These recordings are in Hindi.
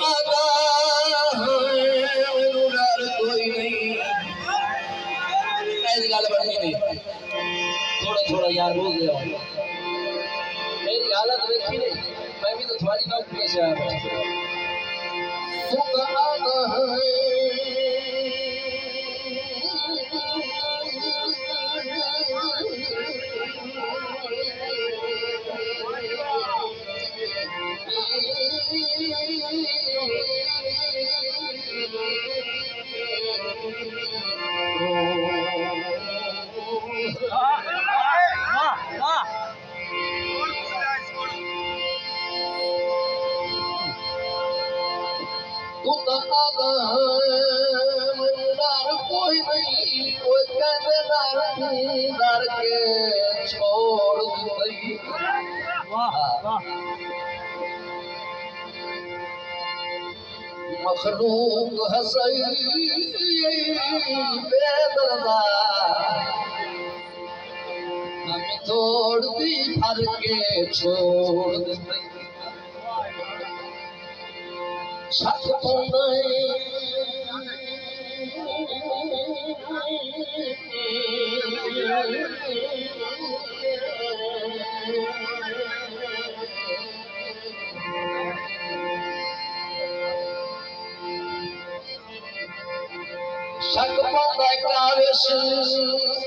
आगा डर कोई नहीं ऐसी गल बननी नहीं थोड़ा थोड़ा यार बोल गया मेरी हालत देखी नहीं मैं भी तो तुम्हारी नौकरी से आया तू तो आगा कोई नहीं कोई कहते डर के छोड़ दी मखलूक हसई बेदर्दा हम तोड़ दी भर के छोड़ दी शक तो नहीं शक पौधा काविश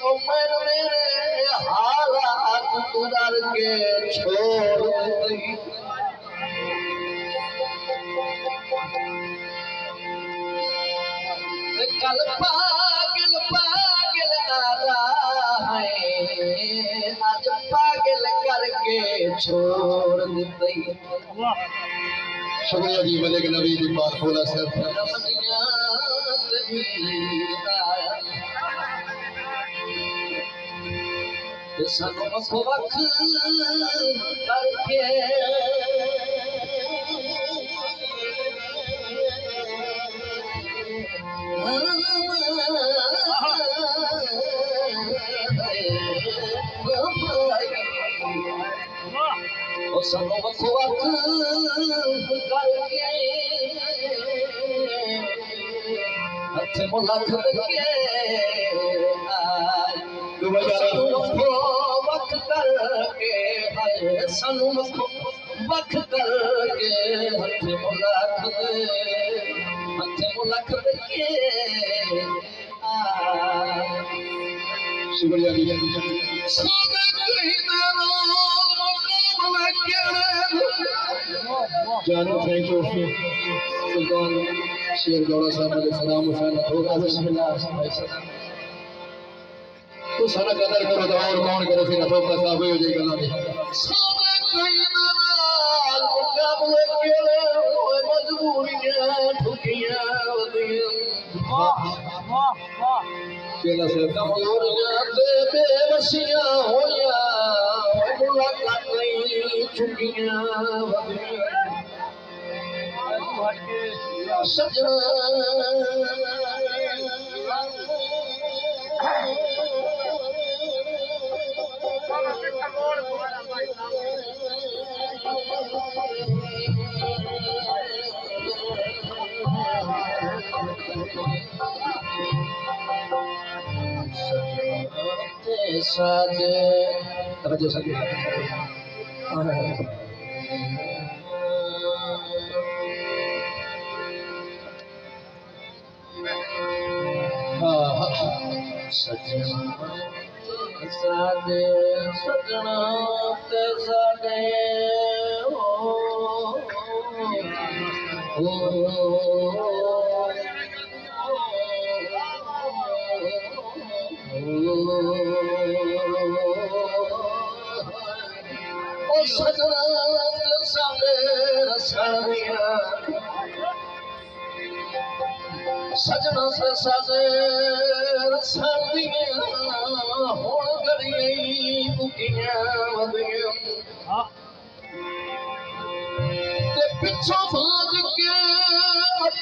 उमर मेरे हालात उधर के छोड़ दी कल पागल पागल दादा है आज पागल करके छोड़ दी शुक्रिया जी मलिक नबी दी बात बोला सर सानू वक् वक् करके सानू वक् वक् करके हथ मुलख के वख करके सानू वख करके हथ मुलख के शुक्रिया जी जानू थैंक यू सुल्तान शेर गौड़ा साहब अलैहि सलाम हुसैन होगा बिस्मिल्लाह तो सारा कदर करो तो और कौन करे फिर धोखा साहब हो जाए गला में मजबूरियां ठुकियां केला से कमजोरियां ते बेबसियां होया मुलाकात नहीं चुकियां सजना सादे तवज्जो से सजना सादे सजना ते सादे सजना सादे रसानिया सजना सादे रसानिया होण घड़ियां बुकियां वदियां ते पिछो भाज के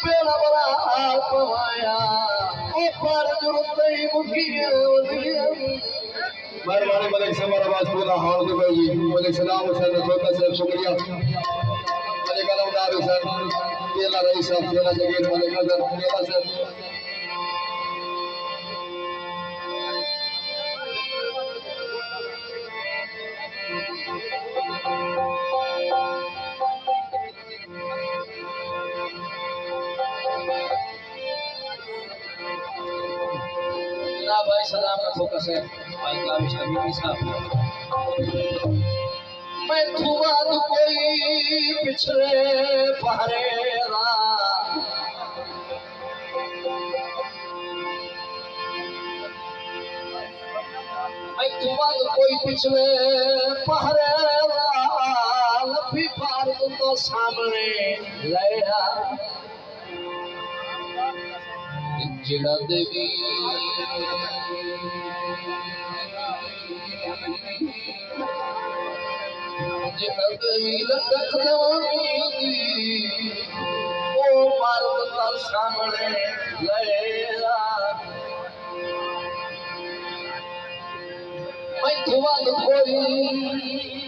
पेड़ा बड़ा पवाया ओ पर जुरते बुकियां वदियां मेहरबानी मलिक से हमारा आवाज पूरा हाल दे भाई मलिक सलाम हुसैन छोटा साहब शुक्रिया मलिक अलमदार हुसैन केला रही सब मेरा जगीर वाले नजर मेरा सर ना भाई सलाम ना फोकस है भाई का विषय भी साहब मैं थुआ तो कोई पिछले पहरेरा मैं थुआ तो कोई पिछले पहरेरा लंबी पार तो सामने लया जिड़ा देवी जिड़ा देवी लटक जवानी ओ मारो तर सामने लया मैं थुआ तो कोई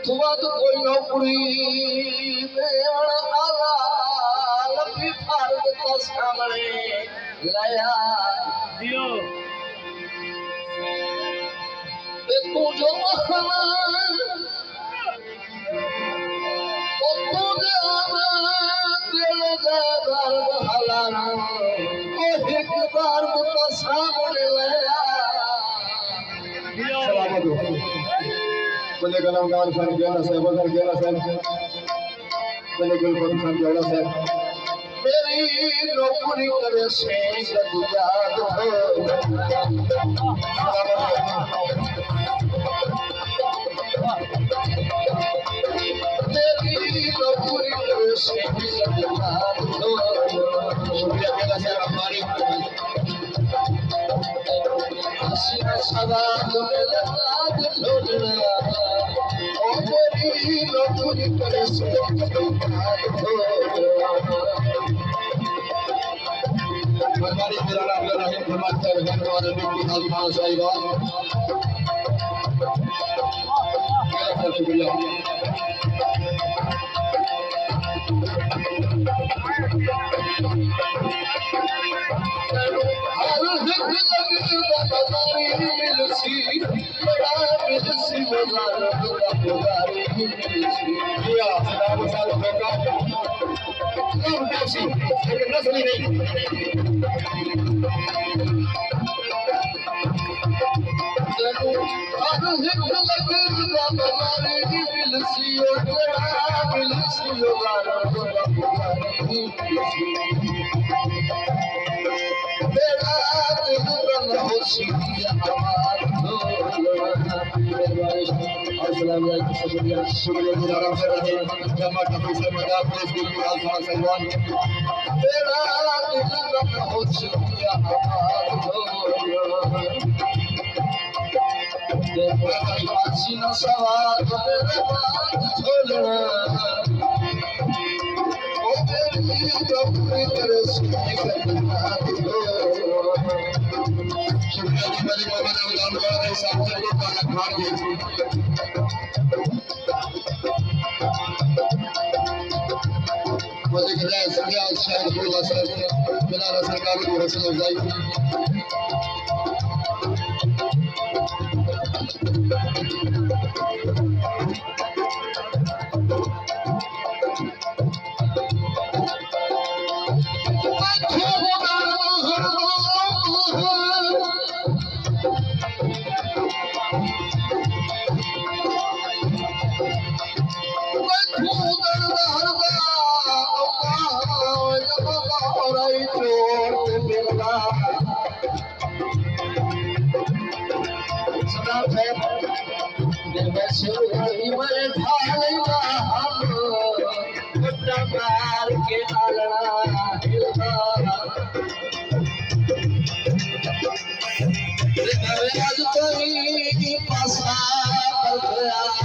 थुआ तो कोई नौकरी देवण आला लंबी फारद तो सामने लया दियो ते तू जो महना ओ तू जाना दिल दे दर्द हलाना ओ एक बार तो सामने लया दियो सलामत हो बल्ले कलमगार खान गेला साहब अगर गेला साहब बल्ले गुलफत खान गेला साहब मेरी नौकरी करे से याद हो मेरी नौकरी करे से याद हो शुक्रिया गेला साहब हमारी हसीना सदा मेरे साथ छोड़ना ओ मेरी नौकरी करे से याद हो हमारी मेरा अब्दुल रहीम फरमाते हैं रहने वाले निकी खान साहिबान शुक्रिया लेकिन नस्ली नहीं शुक्रिया गुजारा कर रहे हैं जमा टफी से मजाक पुलिस की पूरा खान सलमान तेरा दिल हो शुक्रिया सीना सवार मेरे बात छोड़ना ओ तेरी नौकरी करे शुक्रिया जी मेरी मोहम्मद अब्दुल रहीम साहब को पालक खान जी मुझे खजाय संज्ञा शायद पूरा सर बिना सरकार की हौसला अफजाई मार के आलना आज कोई पासा आज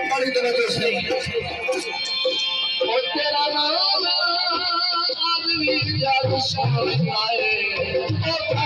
बड़ी तरह से तेरा नाम आज भी जादू समझ आए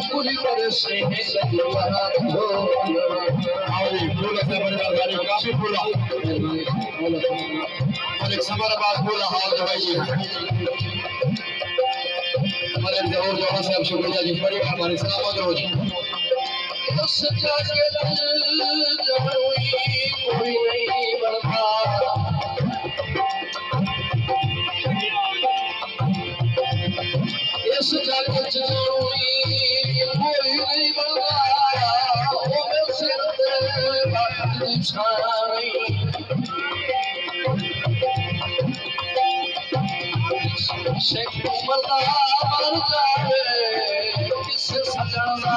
पूरी तरह से काफी बोला और एक समाराबाद बोला हाल दवाइए हमारे जरूर जवान साहब शुक्रिया जी बड़ी हमारे सलामत रहो जी कोई नहीं बनता इस जगत कोई नहीं बनता वो सिर शेख मरदा मर जाए किसे सजाना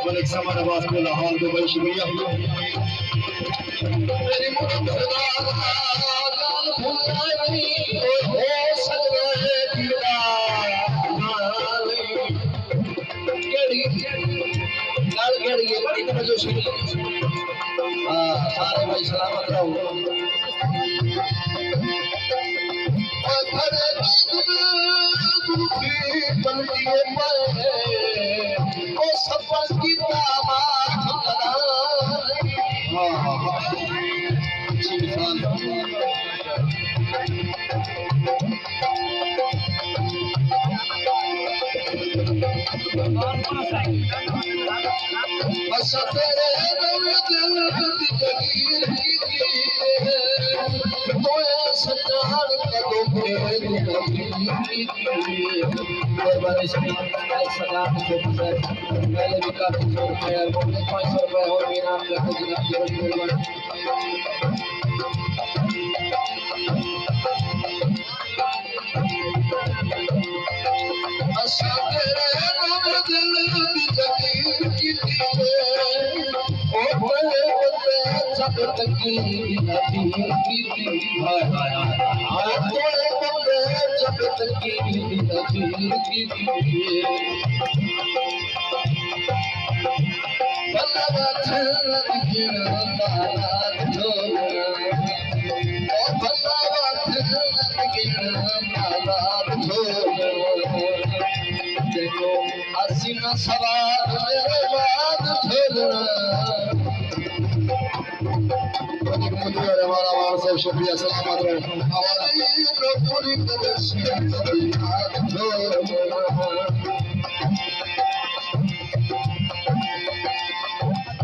मलिक समा नवाज को लाहौर में बड़ी शुक्रिया मेरी सारे भाई सलामत रहो पहले भी काफी 500 रुपये और सवाल मेरे बाद हमारा मान सब शुक्रिया सलामत रहो पूरी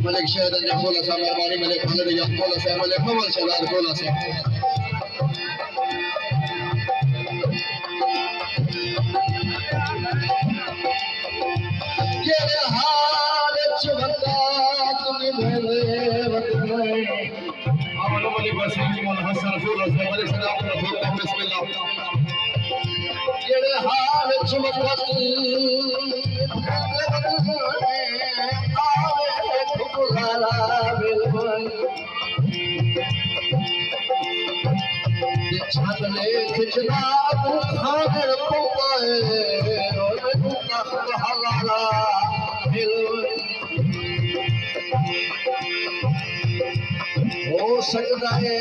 मलिक शहद ने खोला सा मेहरबानी मलिक खालिद या खोला सा मलिक कमल शहदार खोला सा ये हाल चुभता तुम्हें भेले वतन अमल मलिक वसीम मन हसन खोला सा मलिक सलाम रसूल का बिस्मिल्लाह ये हाल चुभता छाले खिचना खागर पोए हलाला हो सकता है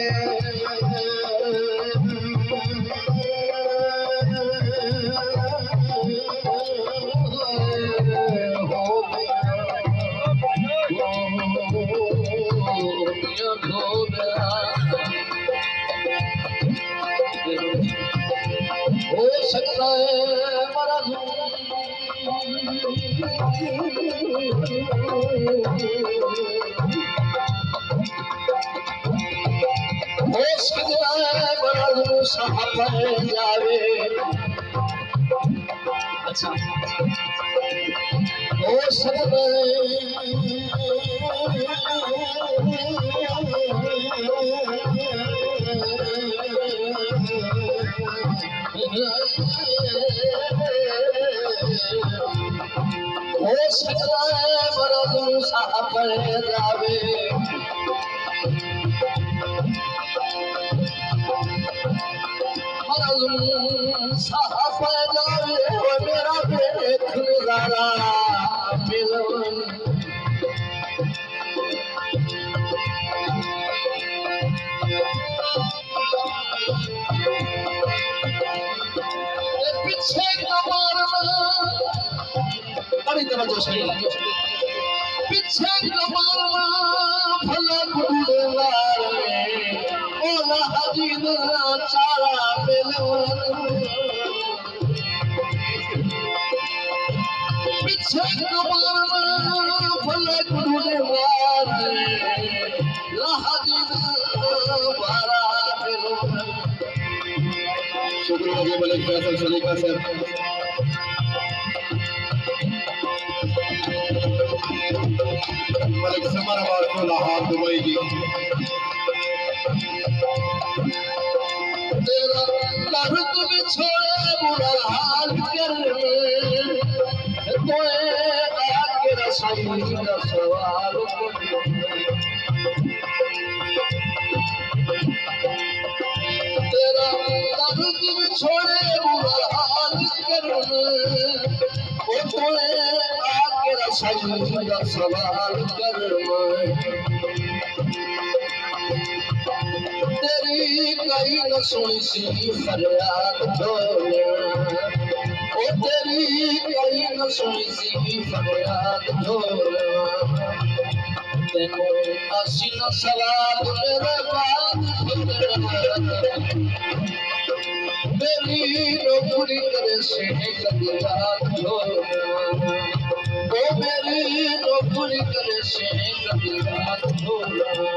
हो सकता है मरद हो सकता है मरद साहब जावे अच्छा हो सकता है हो सकता है मरद साहब जावे मरद साहब जावे वो मेरा देख नजारा मिलन पीछे कमर बड़ी तवज्जो से पीछे कमर भला कुड़े वाले ओला हजीद चारा मिलन पीछे कमर भला कुड़े वाले ला हजीद बारा मिलन शुक्रिया जी मलिक फैसल सलीका साहब मलिक समरवार को लाहौर दुबई जी तेरा दर्द में छोड़े बुरा हाल कर तोए आके रसूल का सवाल तेरा दर्द में छोड़े बुरा हाल कर तोए आके रसूल का सवाल कर तेरी कहीं न सुनी सी फरियाद ढोले ओ तेरी कहीं न सुनी सी फरियाद ढोले तेनू असी न सवाल मेरे बाद मेरी नौकरी करे से कभी रात ढोले ओ मेरी नौकरी करे से कभी रात ढोले